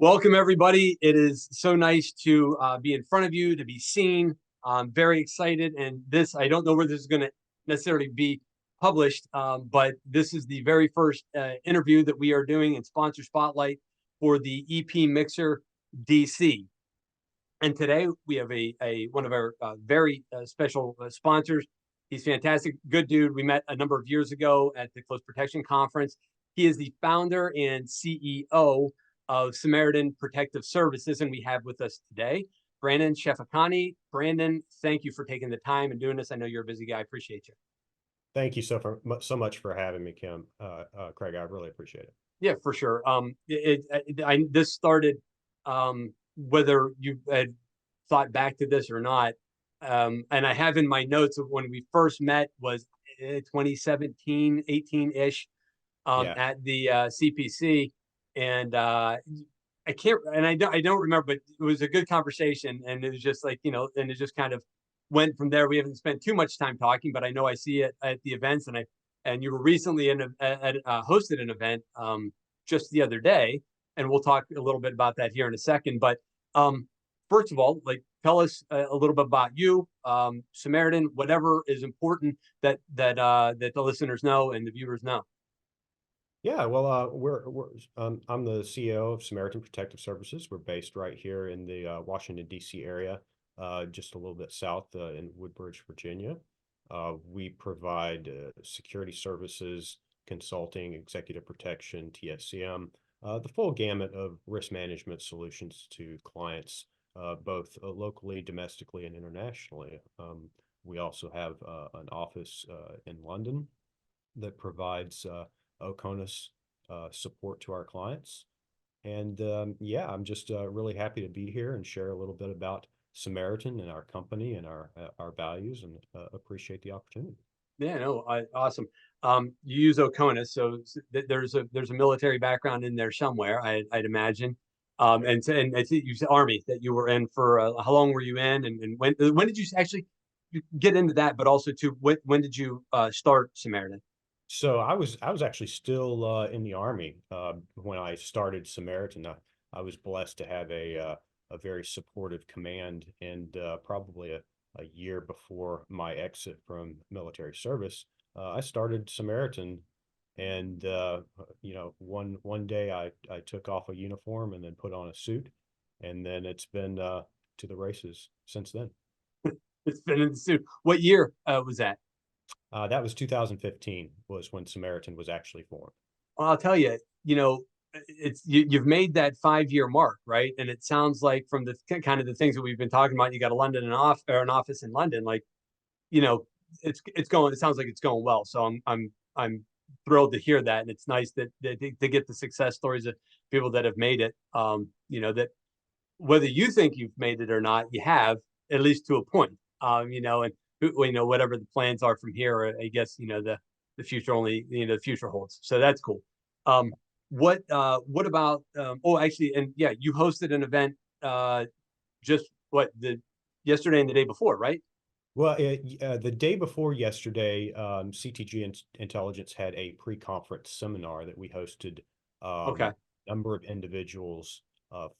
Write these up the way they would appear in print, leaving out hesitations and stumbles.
Welcome, everybody. It is so nice to be in front of you, to be seen. I'm very excited. And I don't know where this is going to necessarily be published, but this is the very first interview that we are doing in Sponsor Spotlight for the EP Mixer DC. And today we have one of our very special sponsors. He's fantastic, good dude. We met a number of years ago at the Close Protection Conference. He is the founder and CEO of Samaritan Protective Services, and we have with us today Brandon Shafikhani. Brandon, thank you for taking the time and doing this. I know you're a busy guy. I appreciate you. Thank you so much for having me, Kim. Craig, I really appreciate it. Yeah, for sure. This started, whether you had thought back to this or not, and I have in my notes of when we first met was 2017, 18-ish, Yeah. at the CPC, and I don't remember, but it was a good conversation, and it was just like, and it just kind of went from there. We haven't spent too much time talking, but I know I see it at the events, and you were recently hosted an event just the other day, and we'll talk a little bit about that here in a second. But first of all, like, tell us a little bit about you, Samaritan, whatever is important that the listeners know and the viewers know. Yeah, well, I'm the CEO of Samaritan Protective Services. We're based right here in the Washington, D.C. area, just a little bit south in Woodbridge, Virginia. We provide security services, consulting, executive protection, TSCM, the full gamut of risk management solutions to clients, both locally, domestically, and internationally. We also have an office in London that provides OCONUS support to our clients. And yeah, I'm just really happy to be here and share a little bit about Samaritan and our company and our values, and appreciate the opportunity. Yeah, no, awesome. You use OCONUS, so there's a military background in there somewhere, I'd imagine. And I think you said Army that you were in for how long were you in, and when did you actually get into that? But also too, when did you start Samaritan? So I was actually still in the Army when I started Samaritan. I was blessed to have a very supportive command, and probably a year before my exit from military service, I started Samaritan. And one day I took off a uniform and then put on a suit, and then it's been to the races since then. It's been in the suit. What year was that? That was 2015 was when Samaritan was actually formed. Well, I'll tell you, you've made that 5-year mark, right? And it sounds like from the kind of the things that we've been talking about, you got a London an office in London, like, you know, it's going. It sounds like it's going well. So I'm thrilled to hear that, and it's nice that to get the success stories of people that have made it. That whether you think you've made it or not, you have, at least to a point. And whatever the plans are from here, I guess the future only the future holds. So that's cool. What about actually, and yeah, you hosted an event just the yesterday and the day before, right? Well, the day before yesterday, CTG Intelligence had a pre-conference seminar that we hosted Okay. a number of individuals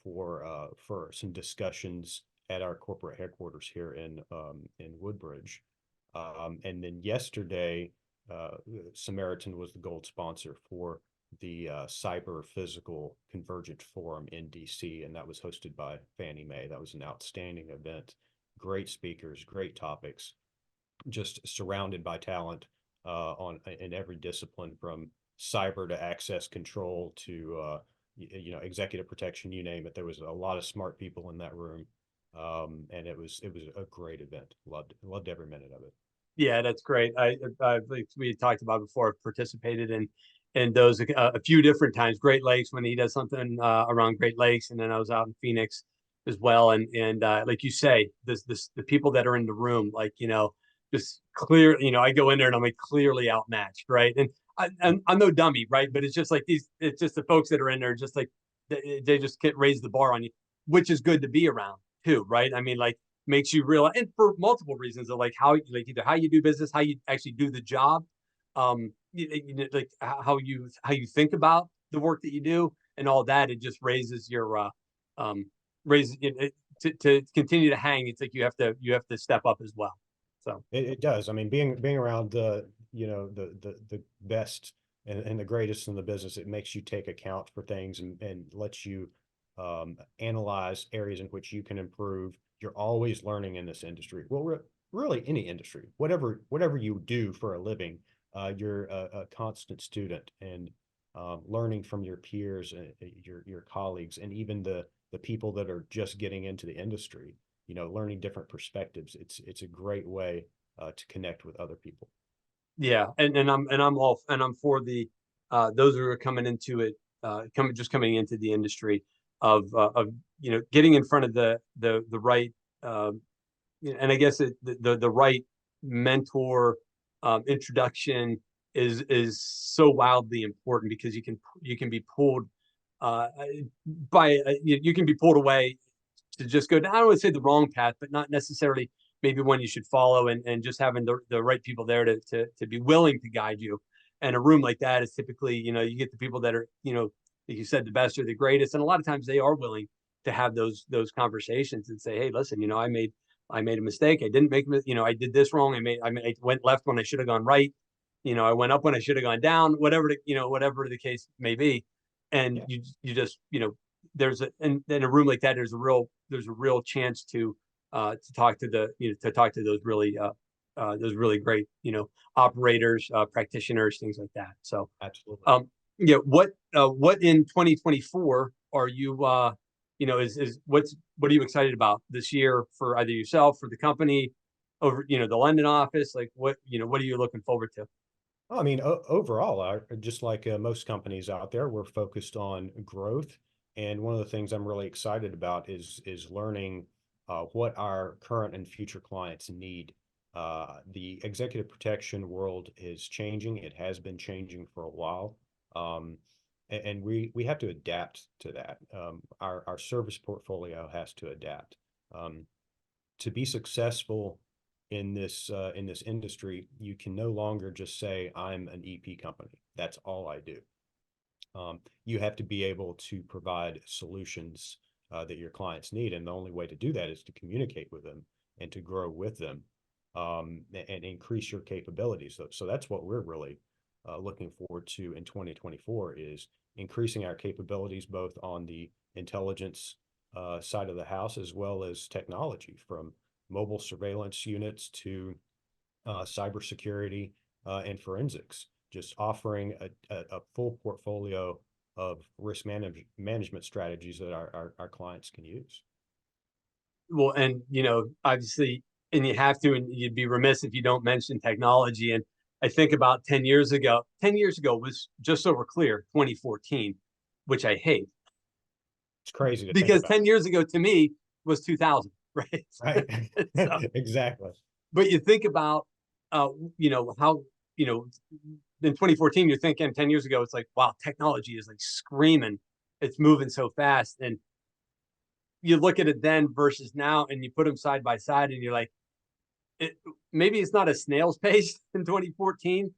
for some discussions at our corporate headquarters here in Woodbridge. And then yesterday, Samaritan was the gold sponsor for the Cyber Physical Convergent Forum in DC, and that was hosted by Fannie Mae. That was an outstanding event. Great speakers, great topics, just surrounded by talent in every discipline, from cyber to access control to executive protection, you name it. There was a lot of smart people in that room, and it was a great event. Loved every minute of it. Yeah, that's great. Like we had talked about before, participated in those a few different times. Great Lakes, when he does something around Great Lakes, and then I was out in Phoenix as well. And like you say, the people that are in the room, like, just clear. I go in there and I'm like clearly outmatched, right? And I'm no dummy, right? But it's just like it's just the folks that are in there, just like they just get raise the bar on you, which is good to be around too, right? I mean, like, makes you realize, and for multiple reasons, of like how, like, either how you do business, how you actually do the job, like how you think about the work that you do, and all that, it just raises your um raises to continue to hang. It's like you have to step up as well. So It does. I mean, being around the, the best and the greatest in the business, it makes you take account for things and lets you analyze areas in which you can improve. You're always learning in this industry. Well, really any industry, whatever you do for a living, you're a constant student and learning from your peers, your colleagues, and even the people that are just getting into the industry. Learning different perspectives. It's a great way to connect with other people. yeah, and I'm for the those who are coming into it, coming into the industry of getting in front of the right and I guess the right mentor introduction is so wildly important because you can be pulled by you can be pulled away to just go. I don't want to say the wrong path, but not necessarily maybe one you should follow, and just having the right people there to be willing to guide you. And a room like that is typically, you get the people that are, like you said, the best or the greatest, and a lot of times they are willing to have those conversations and say, hey, listen, I made a mistake. I didn't make, I did this wrong. I went left when I should have gone right. I went up when I should have gone down. Whatever the case may be, and Yeah, you just, there's in a room like that, there's a real chance to talk to those really great operators, practitioners, things like that. So absolutely. um yeah, what in 2024 are you is what are you excited about this year for either yourself, for the company, over the London office? Like what are you looking forward to? I mean, overall, just like most companies out there, we're focused on growth. And one of the things I'm really excited about is learning what our current and future clients need. The executive protection world is changing. It has been changing for a while. Um, and we have to adapt to that. Our service portfolio has to adapt. Um, to be successful in this industry, you can no longer just say I'm an EP company. That's all I do. You have to be able to provide solutions that your clients need, and the only way to do that is to communicate with them and to grow with them, and increase your capabilities. So that's what we're really looking forward to in 2024 is increasing our capabilities both on the intelligence side of the house as well as technology, from mobile surveillance units to cybersecurity and forensics, just offering a full portfolio of management strategies that our clients can use. Well, and obviously, and you have to, and you'd be remiss if you don't mention technology. And I think about 10 years ago, 10 years ago was, just so we're clear, 2014, which I hate, It's crazy to think because about, 10 years ago to me was 2000, right? right? So, Exactly. but you think about, how, in 2014, you're thinking 10 years ago, it's like, wow, technology is like screaming. It's moving so fast. And you look at it then versus now, and you put them side by side, and you're like, it, maybe it's not a snail's pace in 2014,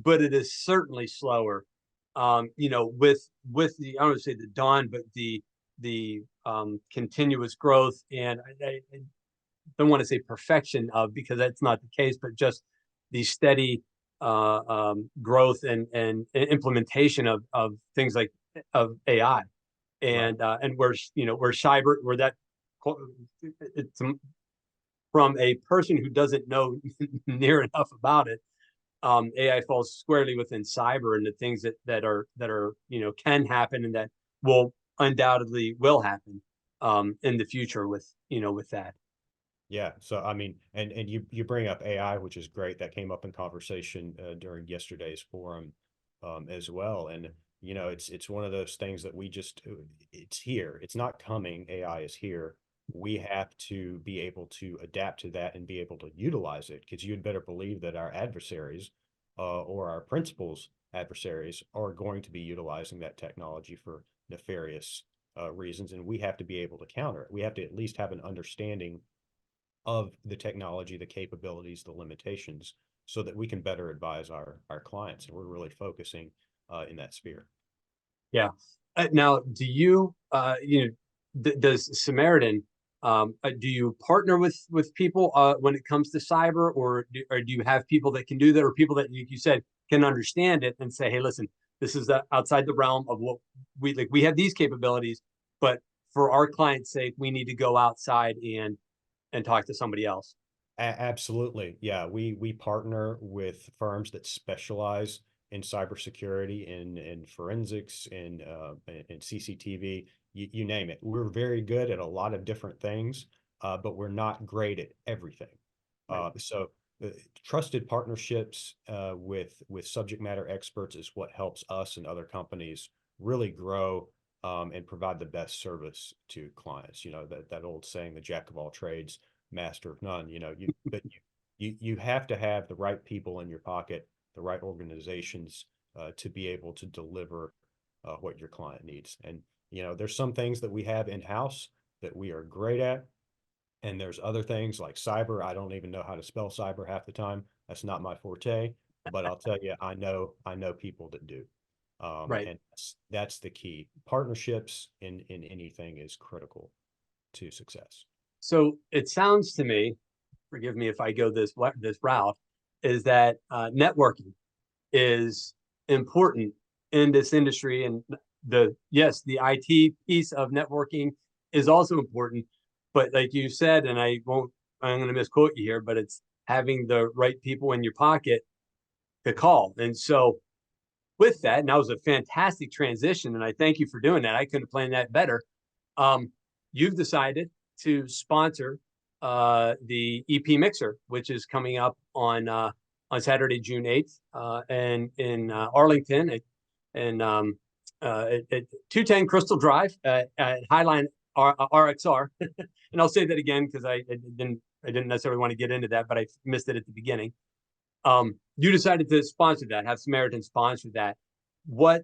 but it is certainly slower. With the, I don't want to say the dawn, but the continuous growth, and I don't want to say perfection of, because that's not the case, but just the steady growth and implementation of things like of AI, Right. and where cyber, where that it's from a person who doesn't know near enough about it. AI falls squarely within cyber, and the things that are can happen, and that will undoubtedly will happen in the future with that. Yeah. So I mean, and you bring up AI, which is great. That came up in conversation during yesterday's forum as well. And it's one of those things that it's here. It's not coming. AI is here. We have to be able to adapt to that and be able to utilize it, because you'd better believe that our adversaries or our principals' adversaries are going to be utilizing that technology for nefarious reasons, and we have to be able to counter it. We have to at least have an understanding of the technology, the capabilities, the limitations, so that we can better advise our clients. And we're really focusing in that sphere. Yeah. Now, do you, does Samaritan, do you partner with people when it comes to cyber, or do you have people that can do that, or people that you said can understand it and say, hey, listen, this is outside the realm of what we like. We have these capabilities, but for our client's sake, we need to go outside and talk to somebody else. Absolutely. Yeah, we partner with firms that specialize in cybersecurity, in forensics, in CCTV, you name it. We're very good at a lot of different things, but we're not great at everything. Right. So trusted partnerships with subject matter experts is what helps us and other companies really grow and provide the best service to clients. You know, that old saying, the jack of all trades, master of none. You know, you have to have the right people in your pocket, the right organizations to be able to deliver what your client needs. And you know, there's some things that we have in house that we are great at, and there's other things like cyber. I don't even know how to spell cyber half the time. That's not my forte. But I'll tell you, I know people that do. Right. And that's the key. Partnerships in anything is critical to success. So it sounds to me, forgive me if I go this route, is that networking is important in this industry, and the IT piece of networking is also important. But like you said, and I'm going to misquote you here, but it's having the right people in your pocket to call. And so with that, and that was a fantastic transition, and I thank you for doing that. I couldn't have planned that better. Um, you've decided to sponsor the EP Mixer, which is coming up on Saturday, June 8th, and in Arlington and at 210 Crystal Drive at Highline RXR. And I'll say that again because I didn't necessarily want to get into that, but I missed it at the beginning. You decided to sponsor that, have Samaritan sponsor that. What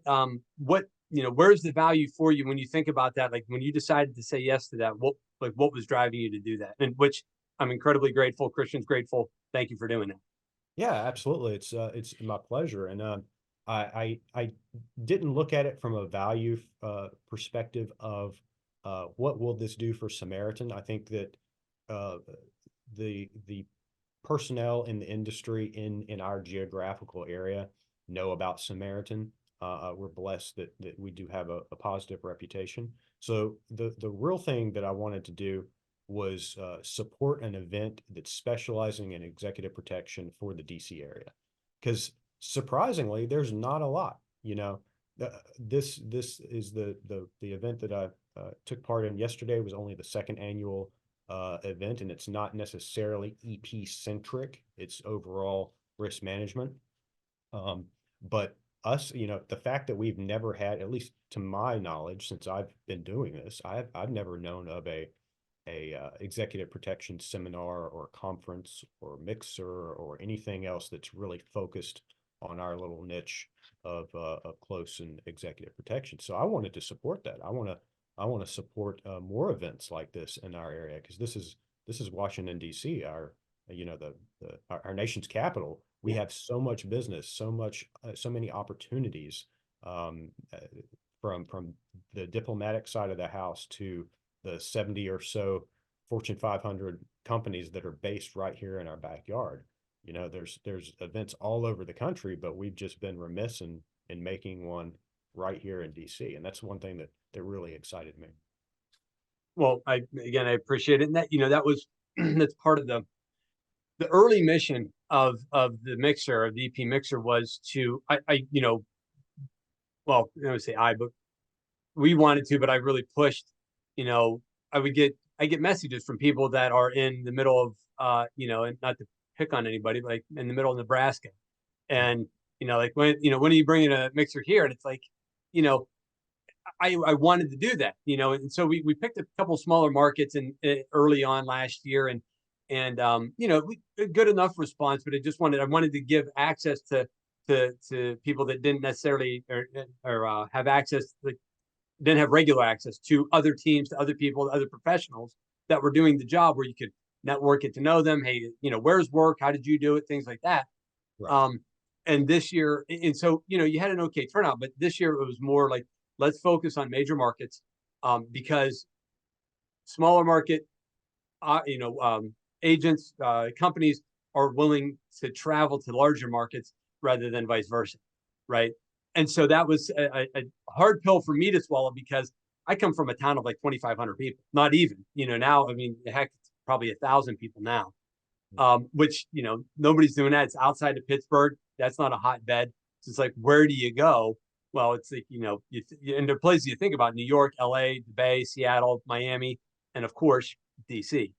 where's the value for you when you think about that? Like when you decided to say yes to that, what was driving you to do that? And which I'm incredibly grateful. Christian's grateful. Thank you for doing that. Yeah, absolutely. It's my pleasure. And I didn't look at it from a value perspective of what will this do for Samaritan. I think that uh, the personnel in the industry in our geographical area know about Samaritan. We're blessed that we do have a positive reputation. So the real thing that I wanted to do was support an event that's specializing in executive protection for the DC area, because surprisingly, there's not a lot. You know, this is the event that I took part in yesterday. Was only the second annual event, and it's not necessarily EP centric. It's overall risk management. But us, you know, the fact that we've never had, at least to my knowledge, since I've been doing this, I've never known of a executive protection seminar or conference or mixer or anything else that's really focused on our little niche of close and executive protection. So I wanted to support that. I want to support more events like this in our area, because this is Washington D.C., our our nation's capital. We Yeah. have so much business, so many opportunities, um, uh, from the diplomatic side of the house to the 70 or so Fortune 500 companies that are based right here in our backyard. You know, there's events all over the country, but we've just been remiss in making one right here in DC, and that's one thing that really excited me. Well, I appreciate it. And that was that's part of the early mission of the mixer, of the EP Mixer, was to well, I would say but we wanted to, but I really pushed. You know, I get messages from people that are in the middle of and not to pick on anybody, but like in the middle of Nebraska, and like when are you bringing a mixer here? And it's like, you know, I wanted to do that, and so we picked a couple smaller markets and early on last year, and we good enough response, but I wanted to give access to people that didn't necessarily or have access, like didn't have regular access to other teams, to other people, to other professionals that were doing the job, where you could network, get to know them. Hey, where's work? How did you do it? Things like that. Right. Um, and this year, and so you had an okay turnout, but this year it was more like let's focus on major markets, because smaller market, agents, companies are willing to travel to larger markets rather than vice versa, right? And so that was a hard pill for me to swallow, because I come from a town of like 2,500 people, not even, now, I mean, heck, it's probably 1,000 people now, which, nobody's doing that. It's outside of Pittsburgh. That's not a hotbed. So it's like, where do you go? Well, it's like, and the places you think about: New York, LA, the Bay, Seattle, Miami, and of course, DC.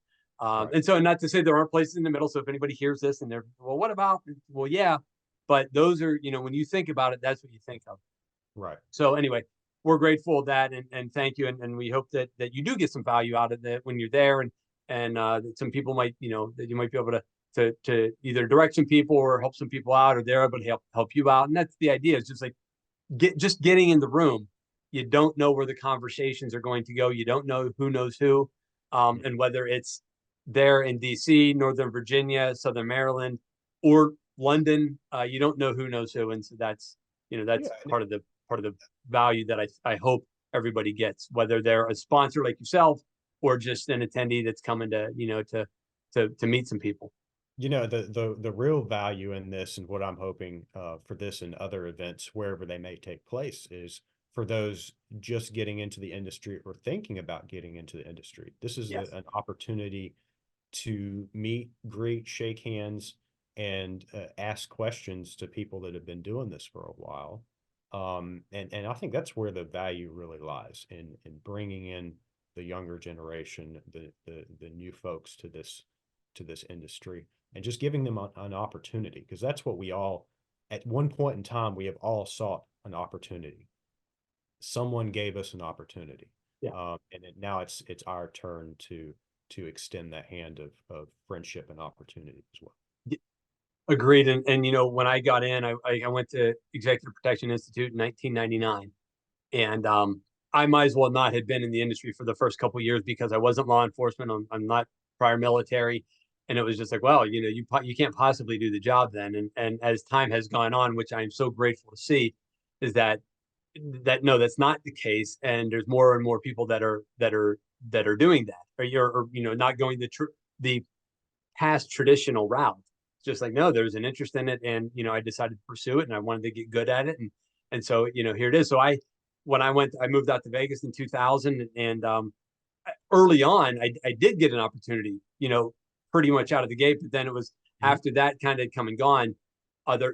Right. And so, not to say there aren't places in the middle. So if anybody hears this and they're, well, what about? Well, yeah, but those are, when you think about it, that's what you think of. Right. So anyway, we're grateful of that, and thank you, and we hope that you do get some value out of it when you're there, and that some people might, that you might be able to either direct some people or help some people out, or they're able to help you out. And that's the idea. It's just like getting in the room. You don't know where the conversations are going to go. You don't know who knows who, and whether it's there in DC, Northern Virginia, Southern Maryland, or London, you don't know who knows who, and so that's Yeah. part of the value that I hope everybody gets, whether they're a sponsor like yourself or just an attendee that's coming to to meet some people. The real value in this, and what I'm hoping for this and other events wherever they may take place, is for those just getting into the industry or thinking about getting into the industry. This is Yes. an opportunity to meet, greet, shake hands, and ask questions to people that have been doing this for a while. And I think that's where the value really lies, in bringing in the younger generation, the new folks to this industry, and just giving them an opportunity, because that's what we all, at one point in time, we have all sought an opportunity. Someone gave us an opportunity, Yeah. and now it's our turn to extend that hand of friendship and opportunity as well. Agreed. And when I got in, I went to Executive Protection Institute in 1999, and I might as well not have been in the industry for the first couple of years, because I wasn't law enforcement. I'm not prior military, and it was just like, well, you can't possibly do the job then. And as time has gone on, which I'm so grateful to see, is that no, that's not the case, and there's more and more people that are doing that, or not going the past traditional route. It's just like, no, there's an interest in it, and I decided to pursue it, and I wanted to get good at it, and so here it is. So I moved out to Vegas in 2000, and early on, I did get an opportunity, pretty much out of the gate. But then it was Mhm. after that kind of come and gone, other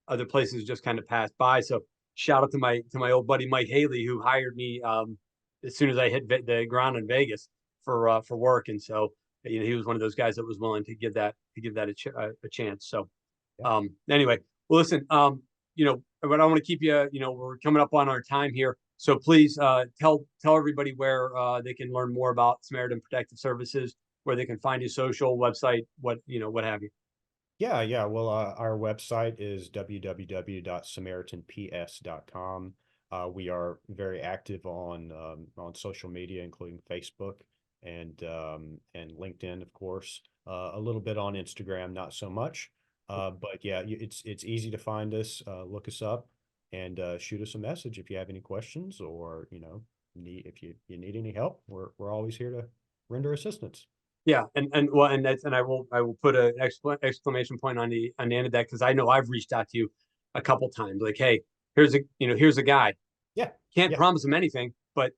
other places just kind of passed by. So shout out to my old buddy Mike Haley, who hired me as soon as I hit the ground in Vegas for work, and so he was one of those guys that was willing to give that a chance. So Yeah. anyway, well, listen, but I want to keep you, we're coming up on our time here. So please tell everybody where they can learn more about Samaritan Protective Services, where they can find you, social, website, what have you. Yeah, yeah. Well, our website is www.samaritanps.com. We are very active on social media, including Facebook and LinkedIn, of course. A little bit on Instagram, not so much. But yeah, it's easy to find us. Look us up, and shoot us a message if you have any questions, or if you need any help. We're always here to render assistance. Yeah, and well, and I will put an exclamation point on the end of that, because I know I've reached out to you a couple times, like, hey, here's a guy. Yeah, Can't yeah. promise him anything, but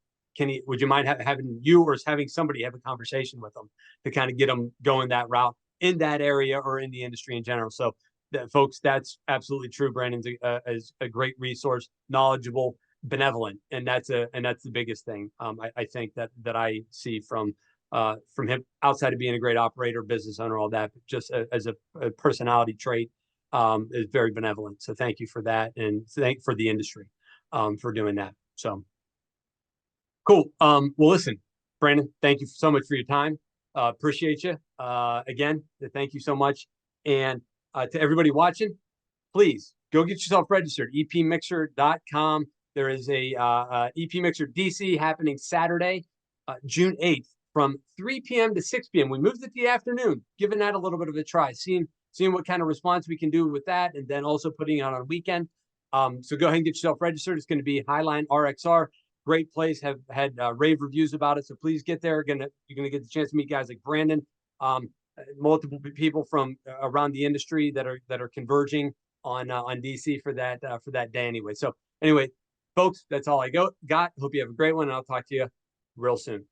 would you mind having you, or having somebody have a conversation with them to kind of get them going that route in that area or in the industry in general? So that, folks, that's absolutely true. Brandon's is a great resource, knowledgeable, benevolent, and that's the biggest thing. I think that I see from him, outside of being a great operator, business owner, all that, but just as a personality trait, is very benevolent. So thank you for that, and thank for the industry for doing that. So cool. Well, listen, Brandon, thank you so much for your time. Appreciate you. Again, thank you so much. And to everybody watching, please go get yourself registered. epmixer.com. There is a EP Mixer DC happening Saturday, June 8th, from 3 p.m. to 6 p.m. We moved it to the afternoon, giving that a little bit of a try, seeing what kind of response we can do with that, and then also putting it on a weekend. So go ahead and get yourself registered. It's going to be Highline RXR. Great place. Have had rave reviews about it. So please get there. You're gonna get the chance to meet guys like Brandon, multiple people from around the industry that are converging on DC for that day anyway. So anyway, folks, that's all I got. Hope you have a great one, and I'll talk to you real soon.